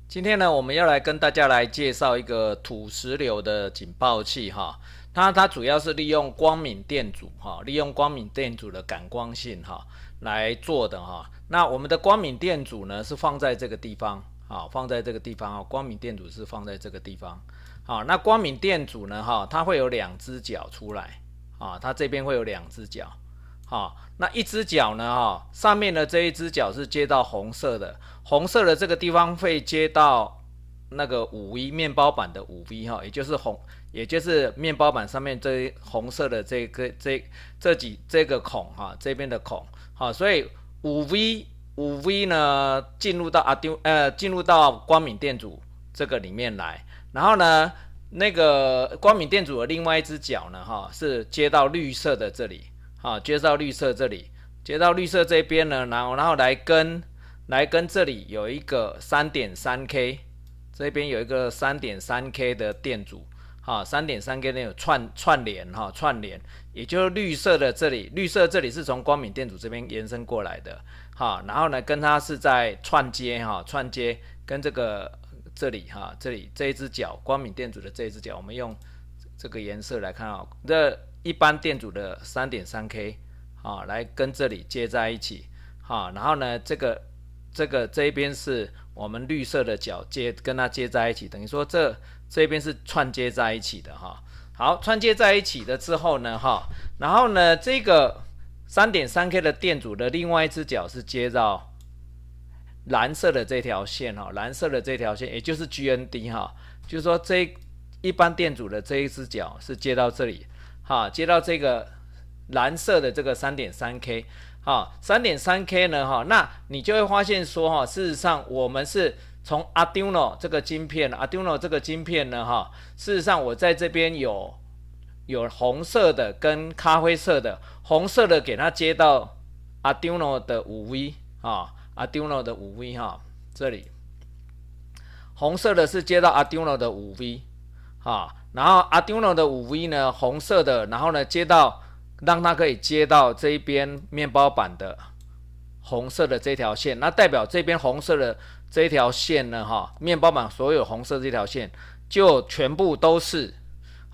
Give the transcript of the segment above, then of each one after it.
今天呢，我们要来跟大家来介绍一个土石流的警报器哈。它主要是利用光敏电阻哈，利用光敏电阻的感光性哈来做的哈。那我们的光敏电阻呢是放在这个地方啊，放在这个地方啊，光敏电阻是放在这个地方。好，那光敏电阻呢哈，它会有两只脚出来啊，它这边会有两只脚。好，那一只脚呢？上面的这一只脚是接到红色的，红色的这个地方会接到那个5V 面包板的5V 哈，也就是面包板上面这红色的这个孔哈，这边的孔好，所以五V 呢进入到光敏电阻这个里面来，然后呢，那个光敏电阻的另外一只脚呢是接到绿色的这里。好，接到绿色这里，接到绿色这边呢，然后来跟这里有一个 3.3K， 这边有一个 3.3K 的电阻，好 3.3K 那种串联，也就是绿色的这里，绿色这里是从光敏电阻这边延伸过来的，好，然后呢跟它是在串接跟这里这一只脚光敏电阻的这一只脚，我们用这个颜色来看啊，这一般电阻的 3.3K 来跟这里接在一起，然后呢这一边是我们绿色的角跟它接在一起，等于说这边是串接在一起的哈。好，串接在一起的之后呢然后呢这个 3.3K 的电阻的另外一只角是接到蓝色的这条线蓝色的这条线也就是 GND 就是说一般电阻的这一只角是接到这里。接到这个蓝色的这个 3.3K， 3.3K 呢那你就会发现说事实上我们是从 Arduino 这个晶片呢事实上我在这边有红色的跟咖啡色的，红色的给它接到 Arduino 的 5V Arduino 的 5V 这里红色的是接到 Arduino 的 5V然后 Arduino 的 5V 呢，红色的，然后呢让它可以接到这一边面包板的红色的这条线，那代表这边红色的这一条线呢，面包板所有红色这条线就全部都是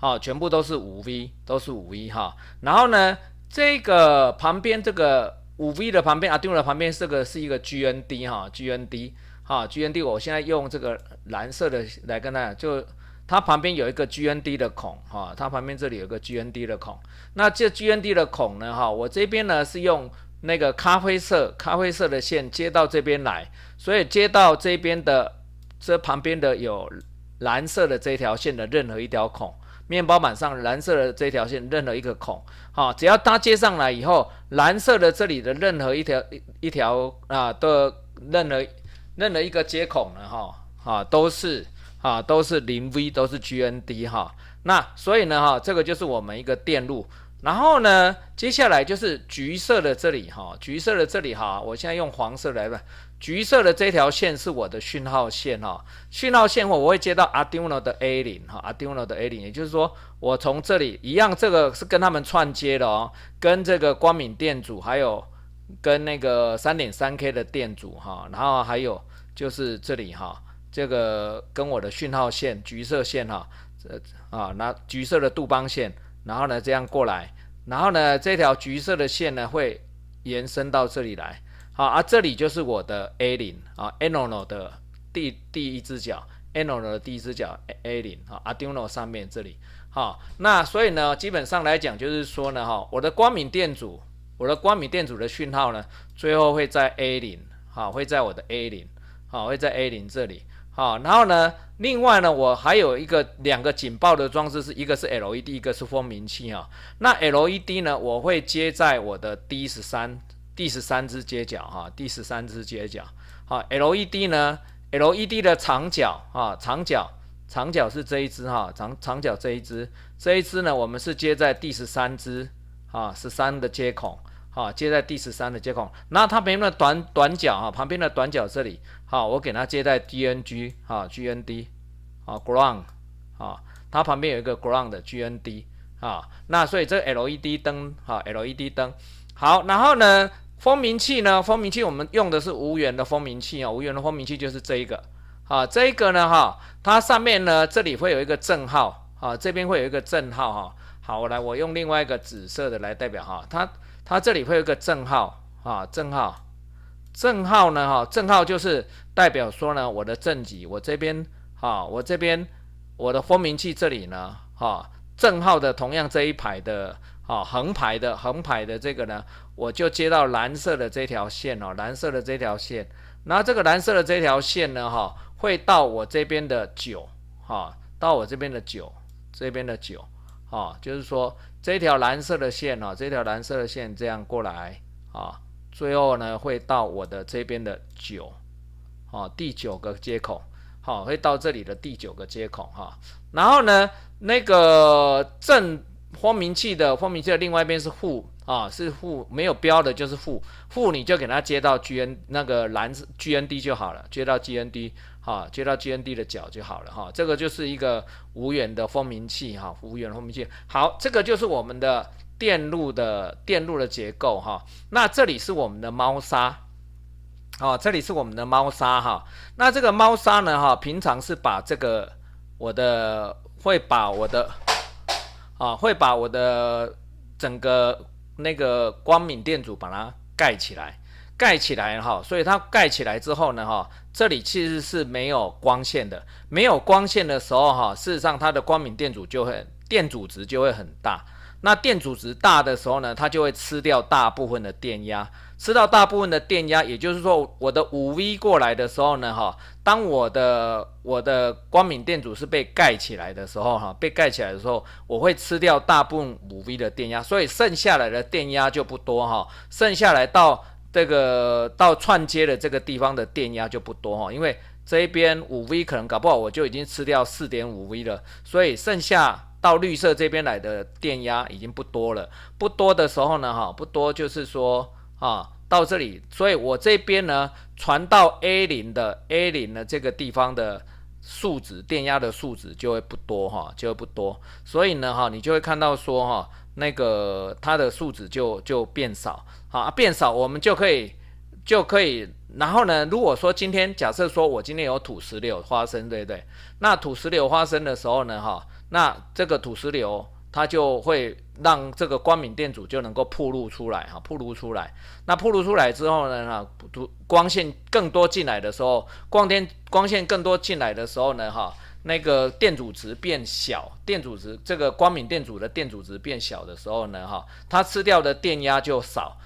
5V， 都是 5V 然后呢，这个旁边这个 5V 的旁边 Arduino 的旁边这个是一个 GND 我现在用这个蓝色的来跟大家就。它旁边有一个 GND 的孔它旁边这里有一个 GND 的孔。那这 GND 的孔呢我这边呢是用那个咖啡色的线接到这边来，所以接到这边的这旁边的有蓝色的这条线的任何一条孔，面包板上蓝色的这条线任何一个孔只要它接上来以后，蓝色的这里的任何一条的任何一个接孔呢都是0V， 都是 GND 那所以呢这个就是我们一个电路。然后呢接下来就是橘色的这里我现在用黄色来吧。橘色的这条线是我的讯号线讯号线我会接到 Arduino 的 A0 也就是说我从这里一样，这个是跟他们串接的跟这个光敏电阻还有跟那个 3.3K 的电阻然后还有就是这里这个跟我的讯号线橘色线那橘色的杜邦线，然后呢这样过来，然后呢这条橘色的线呢会延伸到这里来这里就是我的 A0 Arduino 的第一只脚 Arduino 的第一只脚 A0 Arduino 上面这里那所以呢基本上来讲就是说呢我的光敏电阻的讯号呢最后会在 A0 会在我的 A0 会在 A0 这里然后呢另外呢我还有两个警报的装置，一个是 LED， 一个是蜂鸣器那 LED 呢我会接在我的第13只接角LED 呢 LED 的长角是这一只长角这一只呢我们是接在第13只13的接孔接在第13的接孔，那它旁边的短角旁边的短角这里我给它接在 GND ground 它旁边有一个 ground 的 GND 那所以这个 LED 灯LED 灯好，然后呢蜂鸣器我们用的是无源的蜂鸣器无源的蜂鸣器就是这一个好，这个呢哈，它上面呢这里会有一个正号，啊，这边会有一个正号哈。好，我用另外一个紫色的来代表哈，它这里会有一个正号啊，正号呢哈，正号就是代表说呢，我的正极，我这边我的蜂鸣器这里呢哈，正号的同样这一排的横排的这个呢，我就接到蓝色的这条线哦，蓝色的这条线，然后这个蓝色的这条线呢哈，会到我这边的9到我这边的9，就是说这条蓝色的线这条蓝色的线这样过来最后呢会到我的这边的9第9个接口会到这里的第9个接口然后呢那个正蜂鸣器的另外一边是负是负，没有标的就是负，你就给它接到 那个GND 就好了，接到 GND 接到 GND 的角就好了这个就是一个无源的蜂鸣器无源的蜂鸣器。好，这个就是我们的电路的结构那这里是我们的猫砂这里是我们的猫砂那这个猫砂呢平常是把这个会把我的整个那个光敏电阻把它盖起来所以它盖起来之后呢这里其实是没有光线的，没有光线的时候事实上它的光敏电阻电阻值就会很大。那电阻值大的时候呢，它就会吃掉大部分的电压，也就是说我的5V 过来的时候呢当我的光敏电阻是被盖起来的时候我会吃掉大部分5V 的电压，所以剩下来的电压就不多剩下来到串接的这个地方的电压就不多因为这一边5V 可能搞不好我就已经吃掉 4.5V 了，所以剩下到绿色这边来的电压已经不多了。不多的时候呢不多就是说到这里，所以我这边呢传到 A0 的这个地方的数值，电压的数值就会不多所以呢你就会看到说那个它的数值就变少变少我们就可以，然后呢如果说假设说我今天有土石流发生，对不对？那土石流发生的时候呢那这个土石流它就会让这个光敏电阻就能够暴露出来那暴露出来之后呢光线更多进来的时候，光线更多进来的时候呢那个电阻值变小，这个光敏电阻的电阻值变小的时候呢它吃掉的电压就少，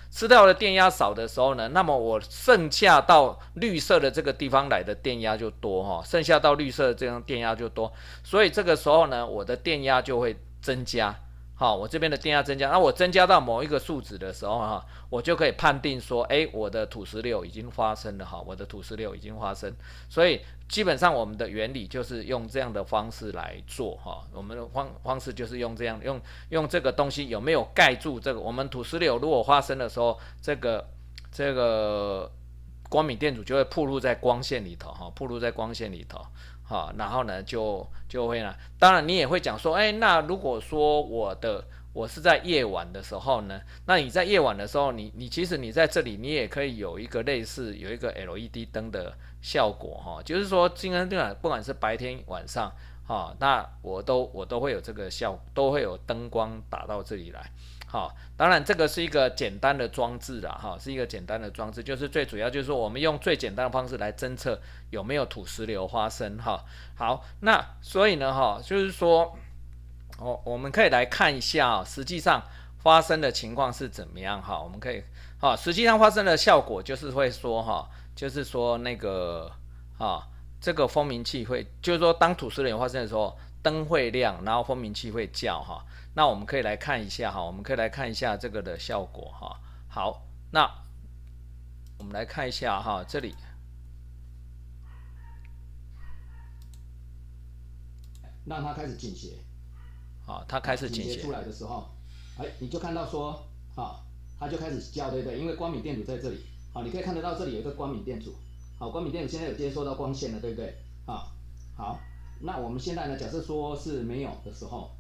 的时候呢，那么我剩下到绿色的这个地方来的电压就多所以这个时候呢我的电压就会增加我这边的电压增加，那我增加到某一个数值的时候我就可以判定说我的土石流已经发生了所以基本上我们的原理就是用这样的方式来做我们的方式就是用这个东西有没有盖住这个，我们土石流如果发生的时候，这个光敏电阻就会暴露在光线里头然后呢就会呢，当然你也会讲说那如果说我是在夜晚的时候呢，那你在夜晚的时候你其实你在这里你也可以有一个类似有一个 LED 灯的效果就是说今天不管是白天晚上那我都会有这个效果，都会有灯光打到这里来当然这个是一个简单的装置啦是一个简单的装置，就是最主要就是说我们用最简单的方式来侦测有没有土石流发生好，那所以呢就是说我们可以来看一下实际上发生的情况是怎么样我们可以实际上发生的效果就是会说就是说那个这个蜂鸣器会，就是说当土石流发生的时候灯会亮，然后蜂鸣器会叫那我们可以来看一下这个的效果好，那我们来看一下这里让它开始倾斜它开始倾斜出来的时候你就看到说它就开始叫，对不对？因为光敏电阻在这里你可以看得到这里有一个光敏电阻光敏电阻现在有接收到光线了，对不对好，那我们现在呢假设说是没有的时候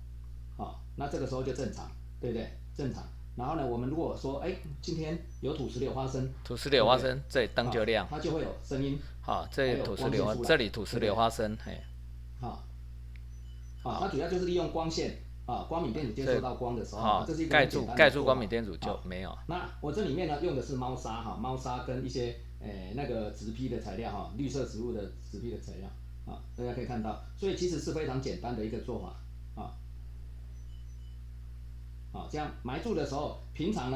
那这个时候就正常，对不对？正常。然后呢，我们如果说，今天有土石流发生，土石流发生，这里灯就亮，它就会有声音。好，这里土石流，这里土石流发生，嘿，它主要就是利用光线光敏电阻接收到光的时候，这是一个盖住光敏电阻就没有。那我这里面呢用的是猫砂猫砂跟一些那个植坯的材料绿色植物的植坯的材料大家可以看到，所以其实是非常简单的一个做法这样埋住的时候，平常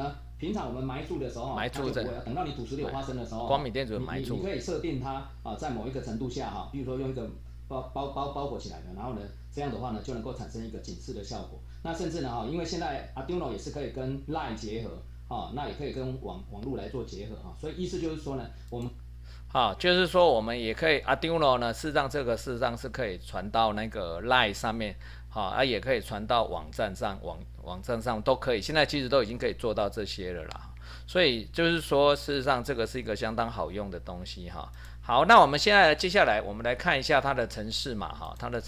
我们埋住的时候，埋住这等到你土石流发生的时候，光敏电阻埋住，你可以设定它在某一个程度下比如说用一个包裹起来的，然后呢，这样的话呢就能够产生一个警示的效果。那甚至呢因为现在 Arduino 也是可以跟 Line 结合那也可以跟网络来做结合所以意思就是说呢，我们就是说我们也可以 Arduino 呢，事实上是可以传到那个 Line 上面，也可以传到网站上都可以。现在其实都已经可以做到这些了啦。所以就是说，事实上这个是一个相当好用的东西好，那我们接下来我们来看一下它的程式码它的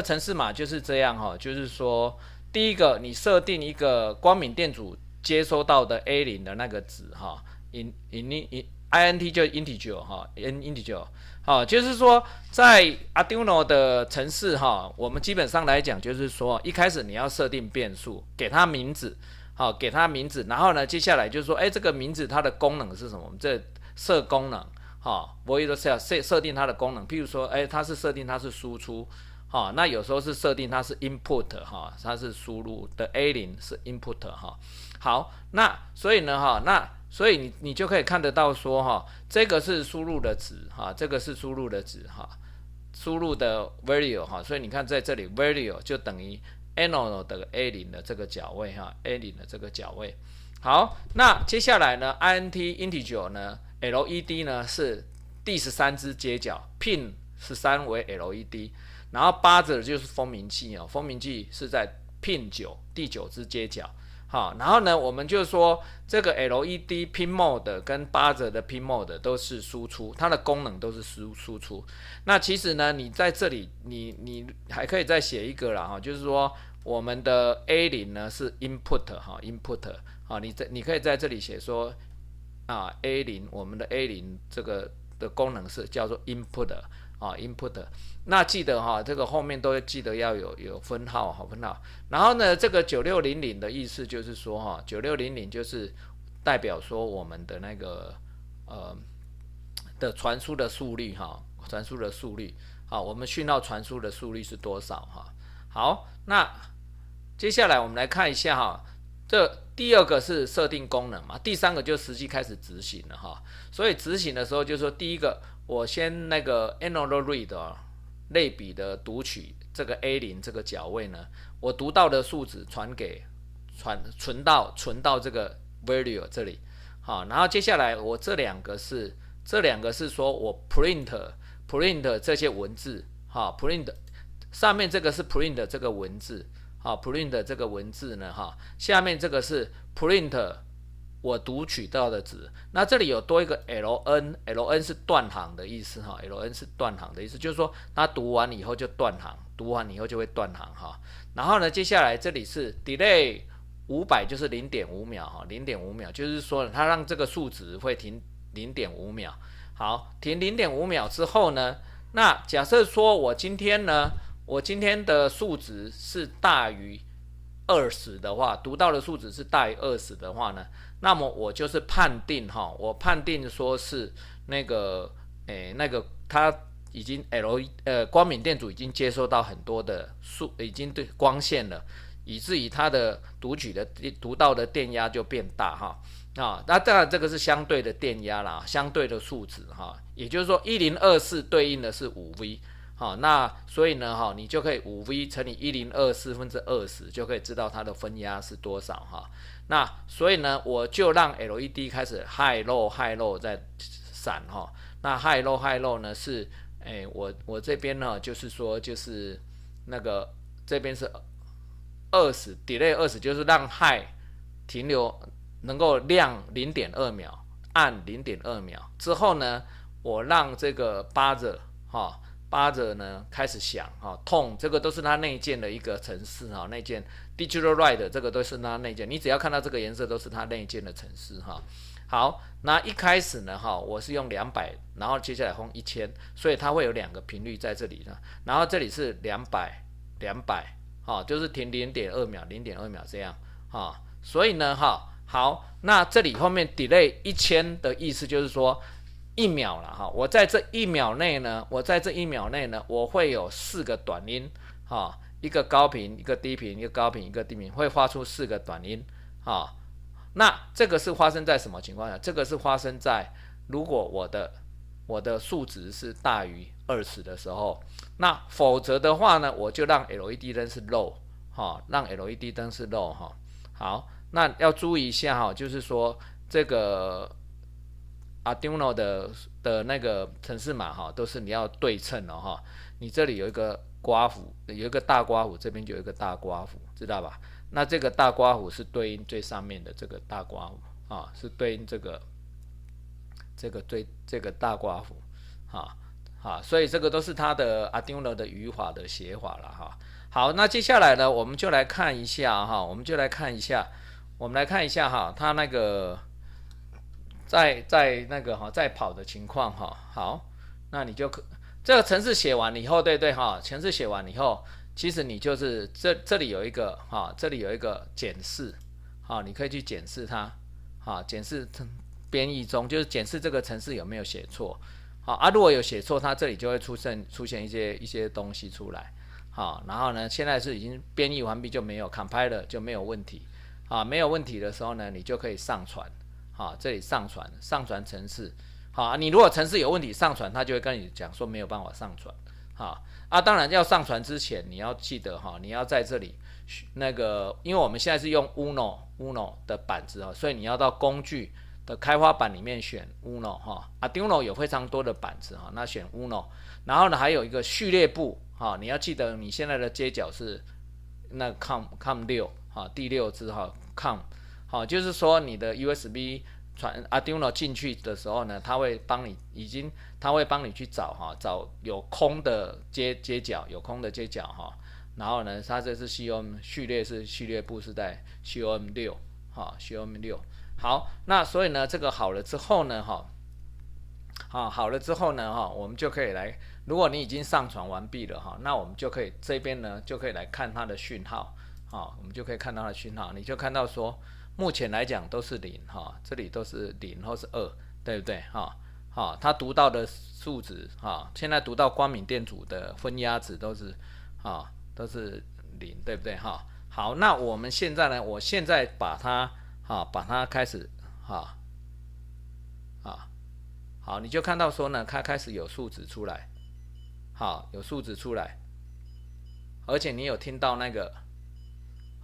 程式码就是这样就是说，第一个你设定一个光敏电阻接收到的 A0 的那个值int 就 integer integer 就是说在 Arduino 的程式我们基本上来讲就是说，一开始你要设定变数，给它名字给它名字，然后呢接下来就是说这个名字它的功能是什么，我们这设功能void cell 设定它的功能，譬如说它是设定它是输出那有时候是设定它是 input 它是输入的 A0 是 input 好，那所以呢所以你就可以看得到说这个是输入的值这个是输入的值输入的 value 所以你看在这里 value 就等于 annual 的 A0 的这个角位A0 的这个角位。好，那接下来呢 int integer 呢 LED 呢是第13只接角 pin 13为 LED， 然后buzzer 就是蜂鸣器蜂鸣器是在 pin 9第9只接角。然后呢我们就说这个 LED pin mode 跟 buzzer 的 pin mode 都是输出，它的功能都是输出。那其实呢你在这里你还可以再写一个啦就是说我们的 A0 呢是 input input 你可以在这里写说A0 我们的 A0 这个的功能是叫做 input input， 那记得这个后面都记得要有分号分号。然后呢这个9600的意思就是说9600就是代表说我们的那个的传输的速率传输的速率我们讯号传输的速率是多少好，那接下来我们来看一下这第二个是设定功能嘛，第三个就实际开始执行了所以执行的时候就是说，第一个我先那个 annual read 类比的读取这个 A0 这个角位呢，我读到的数值存到这个 value 这里然后接下来我这两个是说我 print 这些文字print 上面这个是 print 这个文字print 这个文字呢下面这个是 print 我读取到的值。那这里有多一个 ln 是断行的意思ln 是断行的意思，就是说它读完以后就断行，读完以后就会断行然后呢接下来这里是 delay 500就是 0.5 秒0.5秒就是说它让这个数值会停 0.5 秒。好，停 0.5 秒之后呢，那假设说我今天的数值是大于20的话，读到的数值是大于20的话呢，那么我就是判定我判定说是那个它已经光敏电阻已经接收到很多的已经对光线了，以至于它的读到的电压就变大那当然这个是相对的电压啦，相对的数值也就是说1024对应的是5V。那所以呢你就可以5V 乘以1024/20就可以知道它的分压是多少那所以呢我就让 LED 开始 high low 在闪那 high low 呢是我这边呢就是说就是那个这边是20 delay 20，就是让 high 停留能够亮 0.2 秒，按 0.2 秒之后呢，我让这个buzzer buzzer 呢开始响哈，痛，这个都是它内建的一个程式哈，内建 digital write 这个都是它内建，你只要看到这个颜色都是它内建的程式哈。好，那一开始呢哈，我是用200，然后接下来放1000，所以它会有2个频率在这里呢，然后这里是200，哈，就是停0.2秒，0.2秒这样哈，所以呢哈，好，那这里后面 delay 1000的意思就是说。1秒了哈，我在这1秒内呢，我会有4个短音哈，一个高频，一个低频，一个高频，一个低频，会发出4个短音哈。那这个是发生在什么情况下？这个是发生在如果我的数值是大于20的时候，那否则的话呢，我就让 LED 灯是 low 哈，让 LED 灯是 low 哈。好，那要注意一下哈，就是说这个。Arduino 的那个程式码哈，都是你要对称的哈。你这里有一个刮弧，有一个大刮弧，这边就有一个大刮弧，知道吧？那这个大刮弧是对应最上面的这个大刮弧啊，是对应这个大刮弧啊，所以这个都是它的 Arduino 的语法的写法了哈。好，那接下来呢，我们就来看一下哈，我们来看一下哈，它那个。在那个哈，在跑的情况哈，好，那你就这个程式写完以后，对哈，程式写完以后，其实你就是这里有一个哈，这里有一个检视，好，你可以去检视它，好，检视编译中就是检视这个程式有没有写错，好啊，如果有写错，它这里就会出现一些东西出来，好，然后呢，现在是已经编译完毕，就没有 compiler 就没有问题，啊，没有问题的时候呢，你就可以上传。好，这里上传程式，好，你如果程式有问题上传，它就会跟你讲说没有办法上传，好啊，当然要上传之前你要记得哈，你要在这里那个，因为我们现在是用 Uno 的板子哈，所以你要到工具的开发板里面选 Uno 哈，Arduino 有非常多的板子哈，那选 Uno， 然后呢还有一个序列部哈，你要记得你现在的接角是那 COM6 哈，第6支哈 COM。好，就是说你的 USB 传 Arduino 进去的时候呢，它会帮你去找哈，找有空的接角，哈，然后呢，它这是 COM 序列部是在 COM6 哈 ，COM6。好，那所以呢，这个好了之后呢，好了之后呢，我们就可以来，如果你已经上传完毕了哈，那我们就可以这边呢就可以来看它的讯号，我们就可以看到它的讯号，你就看到说。目前来讲都是0哈，这里都是0或是2，对不对哈？好，它读到的数值哈，现在读到光敏电阻的分压值都是0，对不对哈？好，那我们现在呢，我现在把它开始好，你就看到说呢，它开始有数值出来，好，有数值出来，而且你有听到那个。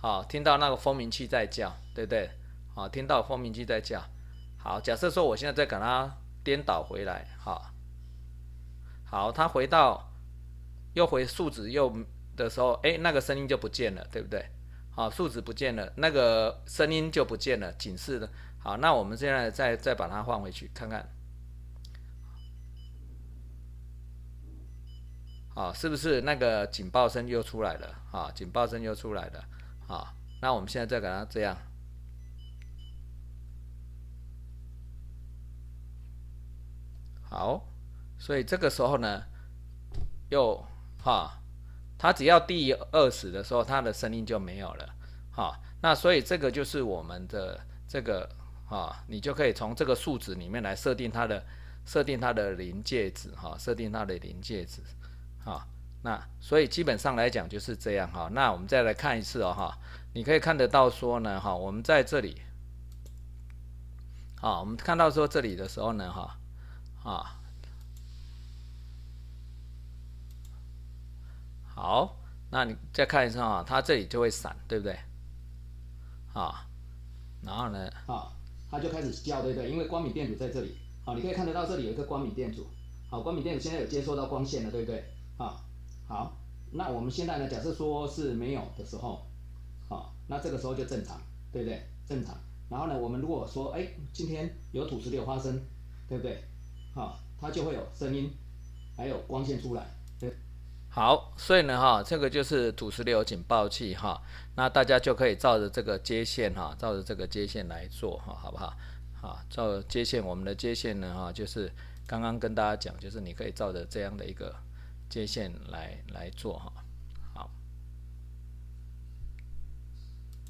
好，听到那个蜂鸣器在叫，对不对？好，听到蜂鸣器在叫。好，假设说我现在再给它颠倒回来，好，它又回数值的时候，那个声音就不见了，对不对？好，数值不见了，那个声音就不见了，警示的。好，那我们现在再把它换回去看看，好，是不是那个警报声又出来了？警报声又出来了。好，那我们现在再给它这样，好，所以这个时候呢，它只要第20的时候，它的声音就没有了，那所以这个就是我们的这个你就可以从这个数值里面来设定它的临界值那所以基本上来讲就是这样哈。那我们再来看一次你可以看得到说呢我们在这里我们看到说这里的时候呢好，那你再看一次它这里就会闪，对不对？然后呢它就开始叫，对不对？因为光敏电阻在这里，你可以看得到这里有一个光敏电阻，光敏电阻现在有接收到光线了，对不对？好，那我们现在呢，假设说是没有的时候，那这个时候就正常，对不对？正常。然后呢，我们如果说，今天有土石流发生，对不对？它就会有声音，还有光线出来。好，所以呢哈，这个就是土石流警报器哈，那大家就可以照着这个接线哈，照着这个接线来做哈，好不好？好，照接线，我们的接线呢哈，就是刚刚跟大家讲，就是你可以照着这样的一个接线来做哈。